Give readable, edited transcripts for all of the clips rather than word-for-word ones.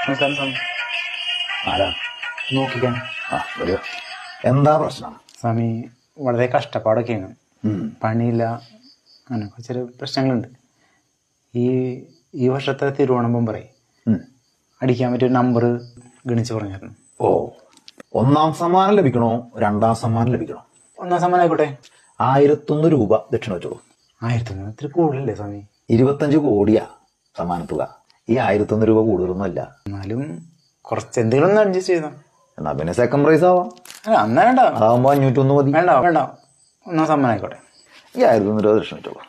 നമസ്കാരം സ്വാമി. ആരാ? നോക്കിക്കാൻ വരിക. എന്താ പ്രശ്നം? സ്വാമി, വളരെ കഷ്ടപ്പാടൊക്കെയാണ്. പണിയില്ല, അങ്ങനെ ചെറിയ പ്രശ്നങ്ങളുണ്ട്. ഈ വർഷത്തെ തിരുവോണം പറയും അടിക്കാൻ പറ്റിയ നമ്പർ ഗണിച്ച് പറഞ്ഞായിരുന്നു. ഓ, 1ാം സമ്മാനം ലഭിക്കണോ 2ാം സമ്മാനം ലഭിക്കണോ? 1ാം സമ്മാനം ആയിക്കോട്ടെ. 1001 രൂപ ദക്ഷിണ വെച്ചോളൂ. 1001 ഇത്തിരി കൂടുതലല്ലേ സ്വാമി? 25 കോടിയാ സമ്മാനത്തുക. ഈ 1001 രൂപ കൂടുതലൊന്നുമല്ല. എന്നാലും കുറച്ച് എന്തെങ്കിലും ഒന്ന് അഡ്ജസ്റ്റ് ചെയ്താ. എന്നാ പിന്നെ സെക്കൻഡ് പ്രൈസ് ആവാം. അന്നാ വേണ്ട. അതാവുമ്പോ 501 മതി. വേണ്ട വേണ്ട, 1ാം സമ്മാനം ആയിക്കോട്ടെ. ഈ 1001 രൂപ ദക്ഷിണ വെച്ചോളൂ.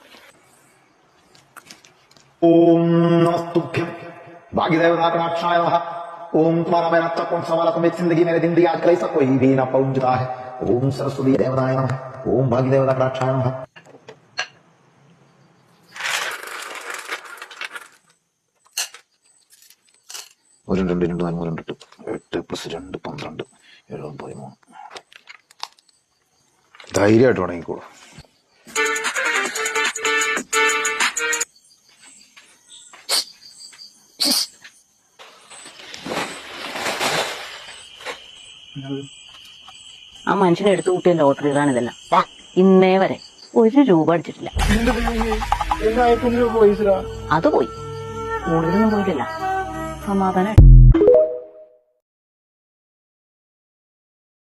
ഓം നമസ്തുഭ്യം ഭാഗ്യദേവതാകടാക്ഷായ നമഃ. ओम तुम्हारा मेरा तपन सवाल को मेरी जिंदगी मेरे दिन दिया कल सब कोई भी ना पहुंचता है. ओम सरस्वती देवताय नमः. ओम भाग्य देवता कटाक्षाय नमः. ഒരു 2 2 4 3 8 8 + 2 12 7 13. ധൈര്യമായിട്ട് തുടങ്ങിക്കോളൂ. ആ മനുഷ്യനെ എടുത്തു കൂട്ടിയ ലോട്ടറികളാണ് ഇതെല്ലാം. ഇന്നേ വരെ 1 രൂപ അടിച്ചിട്ടില്ല. അത് പോയി, കൂടുതലൊന്നും പോയിട്ടില്ല. സമാധാനം.